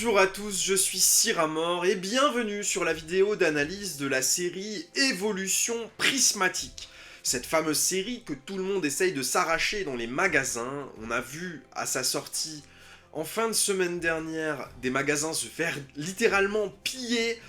Bonjour à tous, je suis Syramor et bienvenue sur la vidéo d'analyse de la série Évolution Prismatique. Cette fameuse série que tout le monde essaye de s'arracher dans les magasins. On a vu à sa sortie en fin de semaine dernière des magasins se faire littéralement piller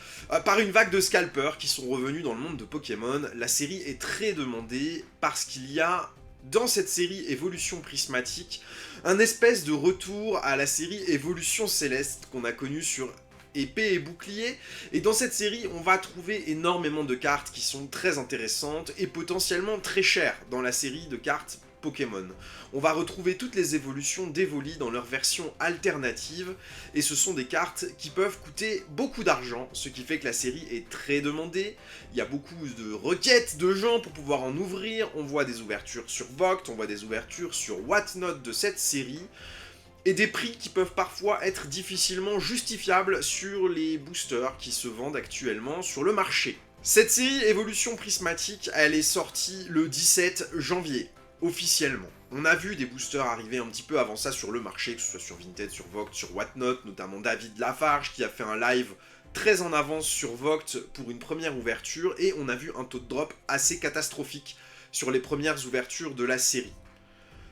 par une vague de scalpers qui sont revenus dans le monde de Pokémon. La série est très demandée parce qu'il y a dans cette série Évolution Prismatique un espèce de retour à la série Évolution Céleste qu'on a connue sur épée et bouclier, et dans cette série on va trouver énormément de cartes qui sont très intéressantes et potentiellement très chères dans la série de cartes Pokémon. On va retrouver toutes les évolutions d'Evoli dans leur version alternative, et ce sont des cartes qui peuvent coûter beaucoup d'argent, ce qui fait que la série est très demandée. Il y a beaucoup de requêtes de gens pour pouvoir en ouvrir, on voit des ouvertures sur Vogt, on voit des ouvertures sur Whatnot de cette série, et des prix qui peuvent parfois être difficilement justifiables sur les boosters qui se vendent actuellement sur le marché. Cette série Évolution Prismatique, elle est sortie le 17 janvier. Officiellement. On a vu des boosters arriver un petit peu avant ça sur le marché, que ce soit sur Vinted, sur Vogt, sur Whatnot, notamment David Lafarge qui a fait un live très en avance sur Vogt pour une première ouverture, et on a vu un taux de drop assez catastrophique sur les premières ouvertures de la série.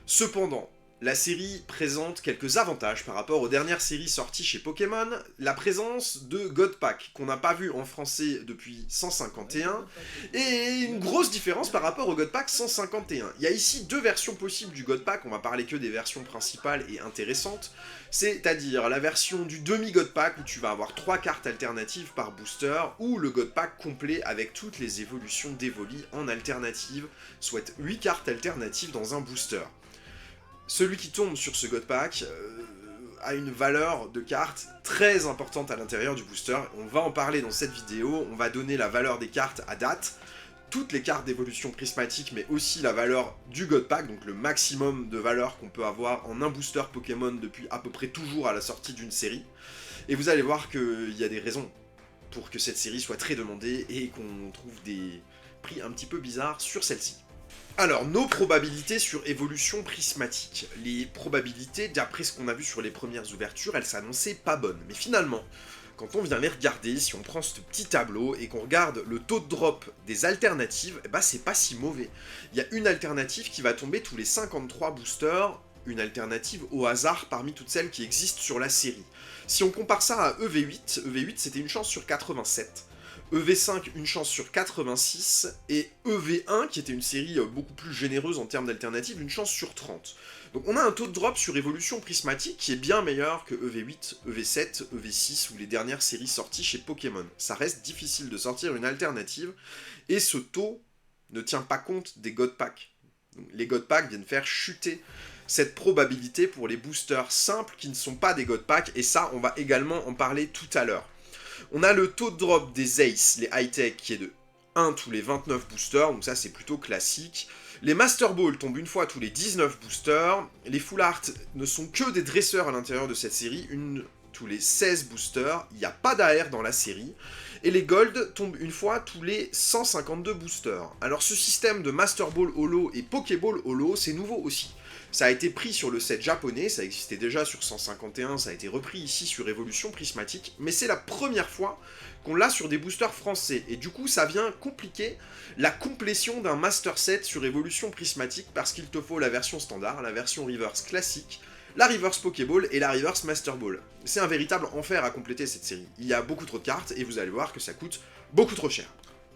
Cependant, la série présente quelques avantages par rapport aux dernières séries sorties chez Pokémon. La présence de God Pack, qu'on n'a pas vu en français depuis 151, et une grosse différence par rapport au God Pack 151. Il y a ici deux versions possibles du God Pack, on va parler que des versions principales et intéressantes, c'est-à-dire la version du demi-God Pack où tu vas avoir 3 cartes alternatives par booster, ou le God Pack complet avec toutes les évolutions d'Evoli en alternative, soit 8 cartes alternatives dans un booster. Celui qui tombe sur ce God Pack a une valeur de carte très importante à l'intérieur du booster. On va en parler dans cette vidéo, on va donner la valeur des cartes à date, toutes les cartes d'évolution prismatique, mais aussi la valeur du God Pack, donc le maximum de valeur qu'on peut avoir en un booster Pokémon depuis à peu près toujours à la sortie d'une série. Et vous allez voir qu'il y a des raisons pour que cette série soit très demandée et qu'on trouve des prix un petit peu bizarres sur celle-ci. Alors, nos probabilités sur évolution prismatique. Les probabilités, d'après ce qu'on a vu sur les premières ouvertures, elles s'annonçaient pas bonnes. Mais finalement, quand on vient les regarder, si on prend ce petit tableau et qu'on regarde le taux de drop des alternatives, eh ben c'est pas si mauvais. Il y a une alternative qui va tomber tous les 53 boosters, une alternative au hasard parmi toutes celles qui existent sur la série. Si on compare ça à EV8, EV8 c'était une chance sur 87. EV5, une chance sur 86, et EV1, qui était une série beaucoup plus généreuse en termes d'alternatives, une chance sur 30. Donc on a un taux de drop sur évolution prismatique qui est bien meilleur que EV8, EV7, EV6 ou les dernières séries sorties chez Pokémon. Ça reste difficile de sortir une alternative, et ce taux ne tient pas compte des God Pack. Donc, les God Pack viennent faire chuter cette probabilité pour les boosters simples qui ne sont pas des God Pack, et ça on va également en parler tout à l'heure. On a le taux de drop des Ace, les high-tech, qui est de 1 tous les 29 boosters, donc ça c'est plutôt classique. Les Master Ball tombent une fois tous les 19 boosters. Les Full Art ne sont que des dresseurs à l'intérieur de cette série, une tous les 16 boosters. Il n'y a pas d'AR dans la série. Et les Gold tombent une fois tous les 152 boosters. Alors ce système de Master Ball Holo et Pokéball Holo, c'est nouveau aussi. Ça a été pris sur le set japonais, ça existait déjà sur 151, ça a été repris ici sur Évolution Prismatique, mais c'est la première fois qu'on l'a sur des boosters français, et du coup ça vient compliquer la complétion d'un Master Set sur Évolution Prismatique, parce qu'il te faut la version standard, la version Reverse classique, la Reverse Pokéball et la Reverse Master Ball. C'est un véritable enfer à compléter cette série. Il y a beaucoup trop de cartes, et vous allez voir que ça coûte beaucoup trop cher.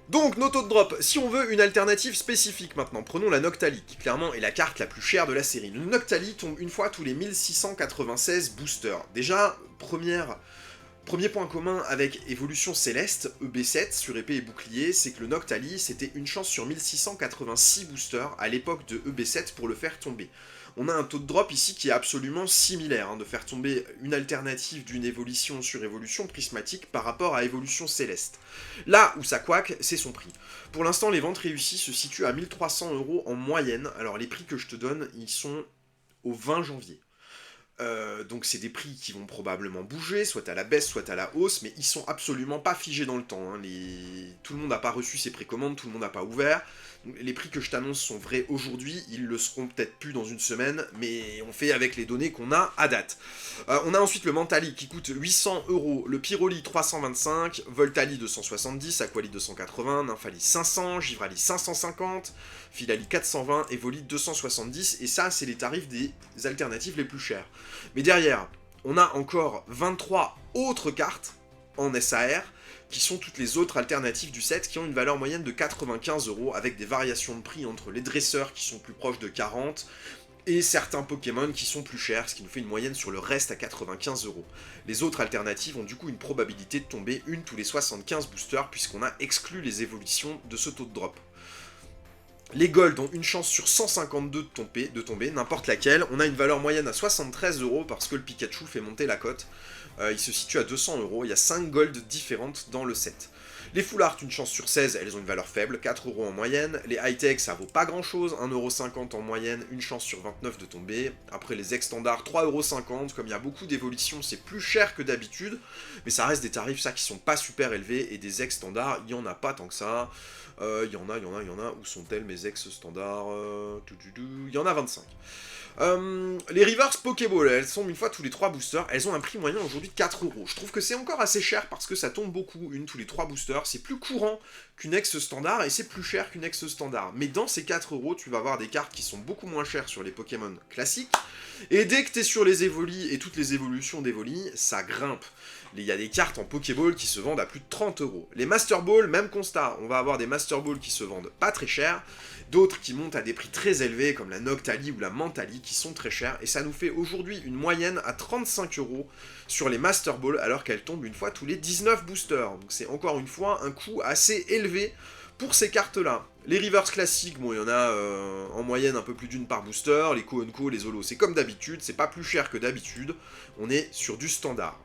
Donc, nos taux de drop, si on veut une alternative spécifique maintenant, prenons la Noctali, qui clairement est la carte la plus chère de la série. Le Noctali tombe une fois tous les 1696 boosters. Déjà, premier point commun avec Évolution Céleste, EB7, sur épée et bouclier, c'est que le Noctali, c'était une chance sur 1686 boosters à l'époque de EB7 pour le faire tomber. On a un taux de drop ici qui est absolument similaire, de faire tomber une alternative d'une évolution sur évolution prismatique par rapport à évolution céleste. Là où ça couac, c'est son prix. Pour l'instant, les ventes réussies se situent à 1300 € en moyenne. Alors les prix que je te donne, ils sont au 20 janvier. Donc c'est des prix qui vont probablement bouger, soit à la baisse, soit à la hausse, mais ils sont absolument pas figés dans le temps. Tout le monde n'a pas reçu ses précommandes, tout le monde n'a pas ouvert. Les prix que je t'annonce sont vrais aujourd'hui, ils le seront peut-être plus dans une semaine, mais on fait avec les données qu'on a à date. On a ensuite le Mentali qui coûte 800€, le Pyroli 325, Voltali 270, Aquali 280, Nymphali 500, Givrali 550, Filali 420 et Voli 270, et ça c'est les tarifs des alternatives les plus chères. Mais derrière, on a encore 23 autres cartes en SAR, qui sont toutes les autres alternatives du set, qui ont une valeur moyenne de 95€, avec des variations de prix entre les dresseurs qui sont plus proches de 40, et certains Pokémon qui sont plus chers, ce qui nous fait une moyenne sur le reste à 95€. Les autres alternatives ont du coup une probabilité de tomber une tous les 75 boosters, puisqu'on a exclu les évolutions de ce taux de drop. Les Gold ont une chance sur 152 de tomber, n'importe laquelle. On a une valeur moyenne à 73€ parce que le Pikachu fait monter la cote. Il se situe à 200€, il y a 5 Gold différentes dans le set. Les Full Art, une chance sur 16, elles ont une valeur faible, 4€ en moyenne. Les High-Tech, ça vaut pas grand chose, 1,50€ en moyenne, une chance sur 29 de tomber. Après les ex standards, 3,50€, comme il y a beaucoup d'évolutions, c'est plus cher que d'habitude, mais ça reste des tarifs ça qui sont pas super élevés, et des ex standards, il y en a pas tant que ça. Il y en a, où sont-elles mes ex standards? Il y en a 25. Les Reverse Pokéball, elles sont une fois tous les 3 boosters, elles ont un prix moyen aujourd'hui de 4€. Je trouve que c'est encore assez cher parce que ça tombe beaucoup, une tous les 3 boosters, c'est plus courant qu'une ex standard et c'est plus cher qu'une ex standard. Mais dans ces 4€, tu vas avoir des cartes qui sont beaucoup moins chères sur les Pokémon classiques, et dès que t'es sur les Evoli et toutes les évolutions d'Evoli, ça grimpe. Il y a des cartes en Pokéball qui se vendent à plus de 30€. Les Master Ball, même constat, on va avoir des Master Ball qui se vendent pas très cher, d'autres qui montent à des prix très élevés comme la Noctali ou la Mentali qui sont très chères, et ça nous fait aujourd'hui une moyenne à 35€ sur les Master Ball alors qu'elles tombent une fois tous les 19 boosters. Donc c'est encore une fois un coût assez élevé pour ces cartes-là. Les Reverse classiques, bon, il y en a en moyenne un peu plus d'une par booster, les Ko-Onko, les Holo, c'est comme d'habitude, c'est pas plus cher que d'habitude, on est sur du standard.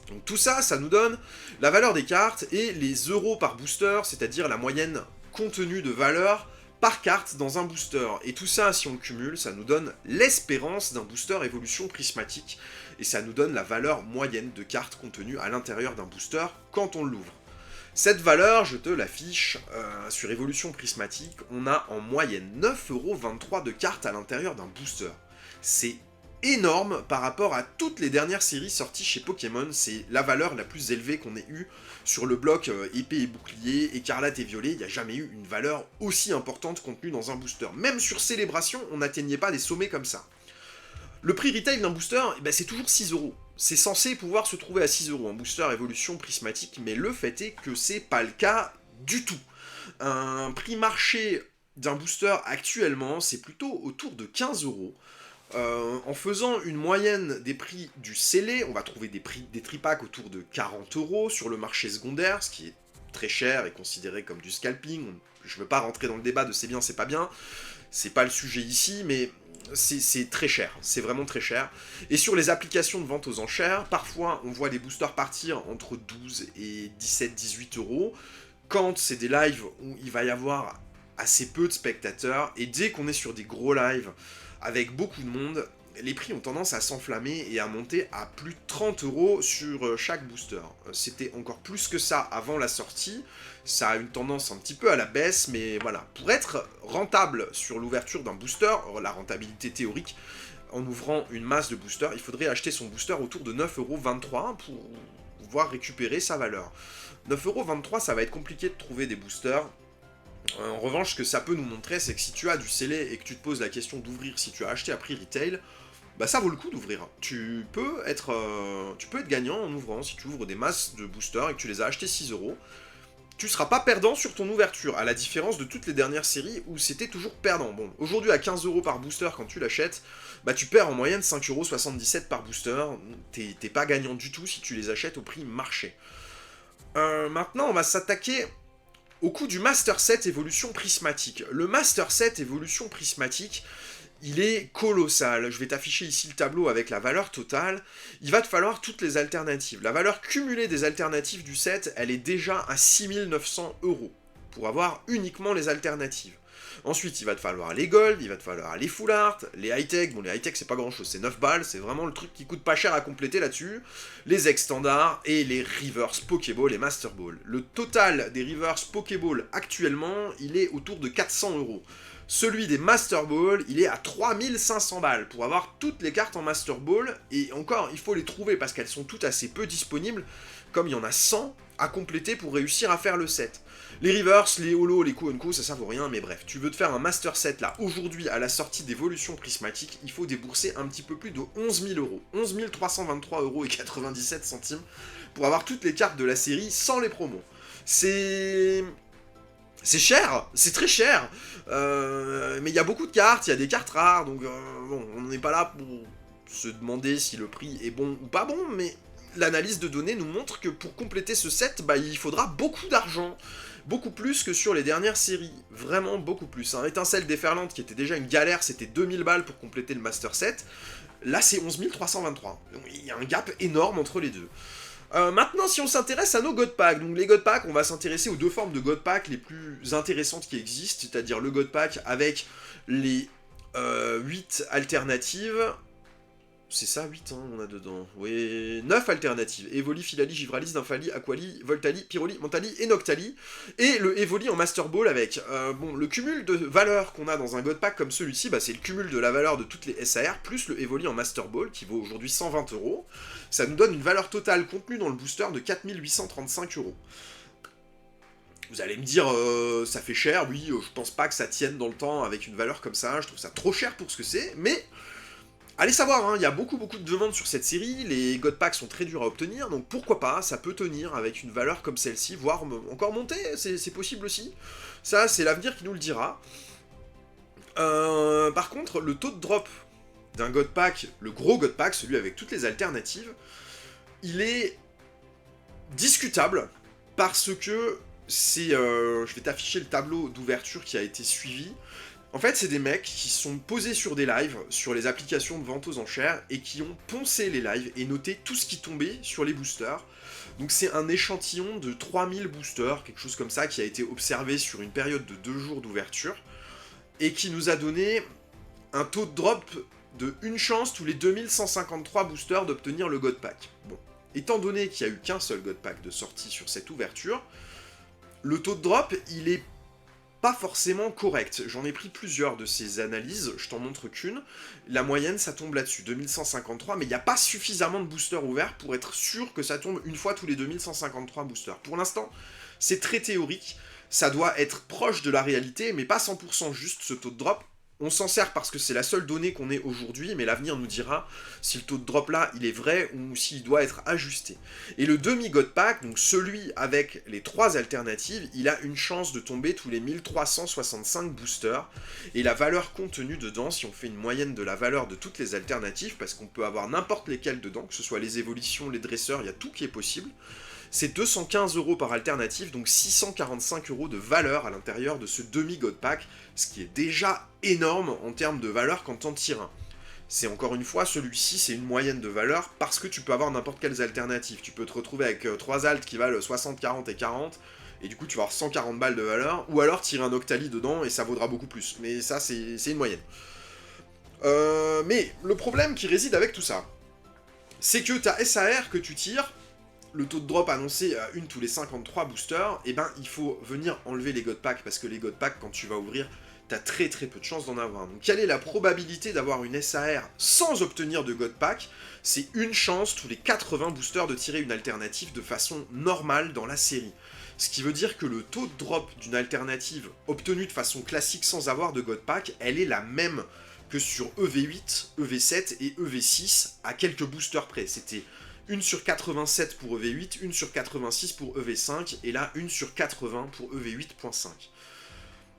Donc tout ça, ça nous donne la valeur des cartes et les euros par booster, c'est-à-dire la moyenne contenue de valeur par carte dans un booster. Et tout ça, si on le cumule, ça nous donne l'espérance d'un booster évolution prismatique, et ça nous donne la valeur moyenne de cartes contenues à l'intérieur d'un booster quand on l'ouvre. Cette valeur, je te l'affiche, sur évolution prismatique, on a en moyenne 9,23€ de cartes à l'intérieur d'un booster. C'est énorme par rapport à toutes les dernières séries sorties chez Pokémon, c'est la valeur la plus élevée qu'on ait eue sur le bloc épée et bouclier, écarlate et violet, il n'y a jamais eu une valeur aussi importante contenue dans un booster. Même sur Célébration, on n'atteignait pas des sommets comme ça. Le prix retail d'un booster, eh ben, c'est toujours 6€. C'est censé pouvoir se trouver à 6€ en booster évolution prismatique, mais le fait est que c'est pas le cas du tout. Un prix marché d'un booster actuellement, c'est plutôt autour de 15€. En faisant une moyenne des prix du scellé, on va trouver des tripacks autour de 40€ sur le marché secondaire, ce qui est très cher et considéré comme du scalping. Je ne veux pas rentrer dans le débat de c'est bien, c'est pas bien, c'est pas le sujet ici, mais c'est très cher, c'est vraiment très cher. Et sur les applications de vente aux enchères, parfois on voit des boosters partir entre 12 et 17-18€, quand c'est des lives où il va y avoir assez peu de spectateurs, et dès qu'on est sur des gros lives avec beaucoup de monde, les prix ont tendance à s'enflammer et à monter à plus de 30€ sur chaque booster. C'était encore plus que ça avant la sortie, ça a une tendance un petit peu à la baisse, mais voilà. Pour être rentable sur l'ouverture d'un booster, la rentabilité théorique, en ouvrant une masse de boosters, il faudrait acheter son booster autour de 9,23€ pour pouvoir récupérer sa valeur. 9,23€, ça va être compliqué de trouver des boosters. En revanche, ce que ça peut nous montrer, c'est que si tu as du scellé et que tu te poses la question d'ouvrir si tu as acheté à prix retail, bah ça vaut le coup d'ouvrir. Tu peux être gagnant en ouvrant. Si tu ouvres des masses de boosters et que tu les as achetés 6€, tu seras pas perdant sur ton ouverture, à la différence de toutes les dernières séries où c'était toujours perdant. Bon, aujourd'hui à 15€ par booster quand tu l'achètes, bah tu perds en moyenne 5,77€ par booster, t'es pas gagnant du tout si tu les achètes au prix marché. Maintenant, on va s'attaquer au coût du Master Set Évolution Prismatique. Le Master Set Évolution Prismatique, il est colossal. Je vais t'afficher ici le tableau avec la valeur totale. Il va te falloir toutes les alternatives. La valeur cumulée des alternatives du set, elle est déjà à 6 900€, pour avoir uniquement les alternatives. Ensuite, il va te falloir les gold, il va te falloir les full art, les high-tech, bon les high-tech c'est pas grand chose, c'est 9 balles, c'est vraiment le truc qui coûte pas cher à compléter là-dessus, les ex standards et les reverse Pokéball et Master Ball. Le total des reverse Pokéball actuellement, il est autour de 400 €. Celui des Master Ball, il est à 3500 balles pour avoir toutes les cartes en Master Ball, et encore, il faut les trouver parce qu'elles sont toutes assez peu disponibles, comme il y en a 100 à compléter pour réussir à faire le set. Les reverse, les holo, les Kuonko, ça vaut rien, mais bref, tu veux te faire un master set là, aujourd'hui, à la sortie d'Évolution Prismatique, il faut débourser un petit peu plus de 11 000 €. 11 323 € et 97 centimes pour avoir toutes les cartes de la série sans les promos. C'est cher, c'est très cher, mais il y a beaucoup de cartes, il y a des cartes rares, donc bon, on n'est pas là pour se demander si le prix est bon ou pas bon, mais l'analyse de données nous montre que pour compléter ce set, bah, il faudra beaucoup d'argent. Beaucoup plus que sur les dernières séries, vraiment beaucoup plus. Un étincelle déferlante qui était déjà une galère, c'était 2000 balles pour compléter le Master Set, là c'est 11 323. Donc il y a un gap énorme entre les deux. Maintenant, si on s'intéresse à nos God Pack, donc les God Pack, on va s'intéresser aux deux formes de God Pack les plus intéressantes qui existent, c'est-à-dire le God Pack avec les 8 alternatives. C'est ça, 8, hein, on a dedans. Oui, 9 alternatives. Evoli, Filali, Givralis, Nymphali, Aquali, Voltali, Pyroli, Mentali et Noctali. Et le Evoli en Master Ball avec... bon, le cumul de valeurs qu'on a dans un God Pack comme celui-ci, bah, c'est le cumul de la valeur de toutes les SAR, plus le Evoli en Master Ball, qui vaut aujourd'hui 120 €. Ça nous donne une valeur totale contenue dans le booster de 4835 €. Vous allez me dire, ça fait cher, oui, je pense pas que ça tienne dans le temps avec une valeur comme ça, je trouve ça trop cher pour ce que c'est, mais... Allez savoir, hein, il y a beaucoup de demandes sur cette série, les God Packs sont très durs à obtenir, donc pourquoi pas, ça peut tenir avec une valeur comme celle-ci, voire encore monter, c'est possible aussi. Ça, c'est l'avenir qui nous le dira. Par contre, le taux de drop d'un God Pack, le gros God Pack, celui avec toutes les alternatives, il est discutable, parce que c'est... je vais t'afficher le tableau d'ouverture qui a été suivi. En fait, c'est des mecs qui sont posés sur des lives, sur les applications de vente aux enchères, et qui ont poncé les lives et noté tout ce qui tombait sur les boosters. Donc c'est un échantillon de 3000 boosters, quelque chose comme ça, qui a été observé sur une période de 2 jours d'ouverture, et qui nous a donné un taux de drop de une chance tous les 2153 boosters d'obtenir le God Pack. Bon, étant donné qu'il n'y a eu qu'un seul God Pack de sortie sur cette ouverture, le taux de drop, il est pas forcément correct. J'en ai pris plusieurs de ces analyses, je t'en montre qu'une. La moyenne, ça tombe là-dessus, 2153, mais il n'y a pas suffisamment de boosters ouverts pour être sûr que ça tombe une fois tous les 2153 boosters. Pour l'instant, c'est très théorique, ça doit être proche de la réalité, mais pas 100% juste ce taux de drop. On s'en sert parce que c'est la seule donnée qu'on ait aujourd'hui, mais l'avenir nous dira si le taux de drop là, il est vrai ou s'il doit être ajusté. Et le demi-God Pack, donc celui avec les 3 alternatives, il a une chance de tomber tous les 1365 boosters. Et la valeur contenue dedans, si on fait une moyenne de la valeur de toutes les alternatives, parce qu'on peut avoir n'importe lesquelles dedans, que ce soit les évolutions, les dresseurs, il y a tout qui est possible, c'est 215 € par alternative, donc 645 € de valeur à l'intérieur de ce demi-God Pack, ce qui est déjà énorme en termes de valeur quand t'en tires un. C'est encore une fois, celui-ci c'est une moyenne de valeur parce que tu peux avoir n'importe quelles alternatives. Tu peux te retrouver avec 3 alts qui valent 60, 40 et 40, et du coup tu vas avoir 140 balles de valeur, ou alors tirer un Octali dedans et ça vaudra beaucoup plus. Mais ça c'est une moyenne. Mais le problème qui réside avec tout ça, c'est que ta SAR que tu tires, le taux de drop annoncé à une tous les 53 boosters, et ben il faut venir enlever les God Packs, parce que les God Packs, quand tu vas ouvrir, t'as très peu de chances d'en avoir. Donc quelle est la probabilité d'avoir une SAR sans obtenir de God Pack? C'est une chance tous les 80 boosters de tirer une alternative de façon normale dans la série. Ce qui veut dire que le taux de drop d'une alternative obtenue de façon classique sans avoir de God Pack, elle est la même que sur EV8, EV7 et EV6 à quelques boosters près. C'était 1 sur 87 pour EV8, 1 sur 86 pour EV5, et là 1 sur 80 pour EV8.5.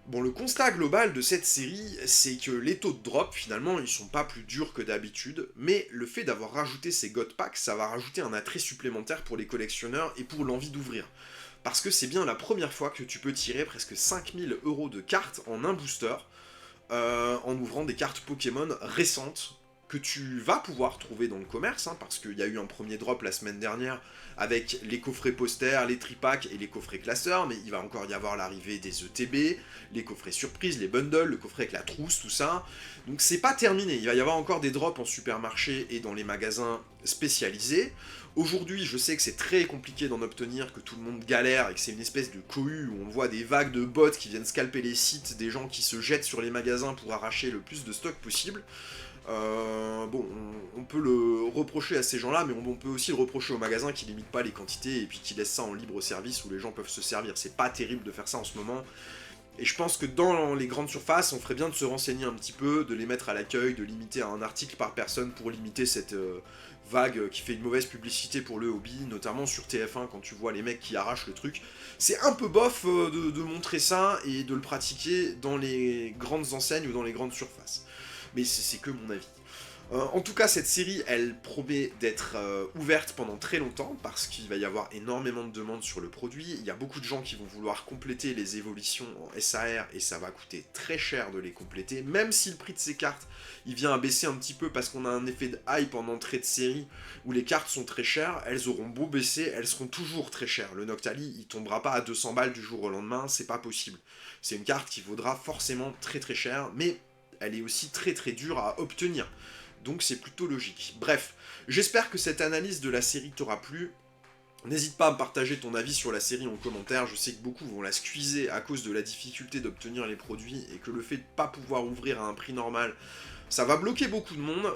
Bon, le constat global de cette série, c'est que les taux de drop, finalement, ils sont pas plus durs que d'habitude, mais le fait d'avoir rajouté ces God Packs, ça va rajouter un attrait supplémentaire pour les collectionneurs et pour l'envie d'ouvrir. Parce que c'est bien la première fois que tu peux tirer presque 5000 € de cartes en un booster, en ouvrant des cartes Pokémon récentes, que tu vas pouvoir trouver dans le commerce, hein, parce qu'il y a eu un premier drop la semaine dernière avec les coffrets posters, les tripacks et les coffrets classeurs, mais il va encore y avoir l'arrivée des ETB, les coffrets surprises, les bundles, le coffret avec la trousse, tout ça. Donc c'est pas terminé, il va y avoir encore des drops en supermarché et dans les magasins spécialisés. Aujourd'hui, je sais que c'est très compliqué d'en obtenir, que tout le monde galère et que c'est une espèce de cohue où on voit des vagues de bots qui viennent scalper les sites, des gens qui se jettent sur les magasins pour arracher le plus de stock possible. Bon, on peut le reprocher à ces gens-là, mais on peut aussi le reprocher aux magasins qui limitent pas les quantités et puis qui laissent ça en libre service où les gens peuvent se servir. C'est pas terrible de faire ça en ce moment. Et je pense que dans les grandes surfaces, on ferait bien de se renseigner un petit peu, de les mettre à l'accueil, de limiter à un article par personne pour limiter cette vague qui fait une mauvaise publicité pour le hobby, notamment sur TF1 quand tu vois les mecs qui arrachent le truc. C'est un peu bof de montrer ça et de le pratiquer dans les grandes enseignes ou dans les grandes surfaces. Mais c'est que mon avis. En tout cas, cette série, elle promet d'être ouverte pendant très longtemps, parce qu'il va y avoir énormément de demandes sur le produit. Il y a beaucoup de gens qui vont vouloir compléter les évolutions en SAR, et ça va coûter très cher de les compléter, même si le prix de ces cartes, il vient à baisser un petit peu, parce qu'on a un effet de hype en entrée de série, où les cartes sont très chères, elles auront beau baisser, elles seront toujours très chères. Le Noctali, il tombera pas à 200 balles du jour au lendemain, c'est pas possible. C'est une carte qui vaudra forcément très très cher, mais elle est aussi très très dure à obtenir. Donc c'est plutôt logique. Bref, j'espère que cette analyse de la série t'aura plu. N'hésite pas à me partager ton avis sur la série en commentaire, je sais que beaucoup vont la squeezer à cause de la difficulté d'obtenir les produits et que le fait de ne pas pouvoir ouvrir à un prix normal, ça va bloquer beaucoup de monde.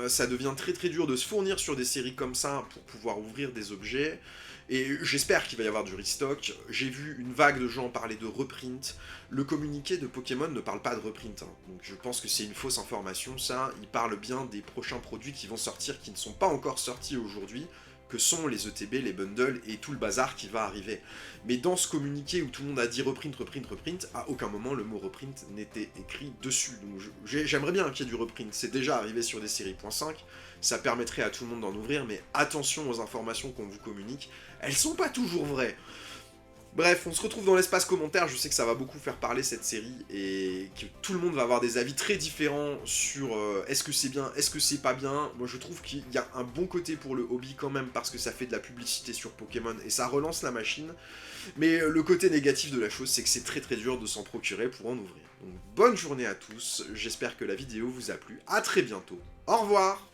Ça devient très très dur de se fournir sur des séries comme ça pour pouvoir ouvrir des objets. Et j'espère qu'il va y avoir du restock. J'ai vu une vague de gens parler de reprint. Le communiqué de Pokémon ne parle pas de reprint, hein. Donc je pense que c'est une fausse information, ça. Il parle bien des prochains produits qui vont sortir, qui ne sont pas encore sortis aujourd'hui, que sont les ETB, les bundles et tout le bazar qui va arriver. Mais dans ce communiqué où tout le monde a dit reprint, reprint, reprint, à aucun moment le mot reprint n'était écrit dessus. Donc j'aimerais bien qu'il y ait du reprint. C'est déjà arrivé sur des séries .5, ça permettrait à tout le monde d'en ouvrir, mais attention aux informations qu'on vous communique, elles sont pas toujours vraies. Bref, on se retrouve dans l'espace commentaire, je sais que ça va beaucoup faire parler cette série, et que tout le monde va avoir des avis très différents sur est-ce que c'est bien, est-ce que c'est pas bien. Moi je trouve qu'il y a un bon côté pour le hobby quand même, parce que ça fait de la publicité sur Pokémon, et ça relance la machine. Mais le côté négatif de la chose, c'est que c'est très très dur de s'en procurer pour en ouvrir. Donc bonne journée à tous, j'espère que la vidéo vous a plu, à très bientôt, au revoir.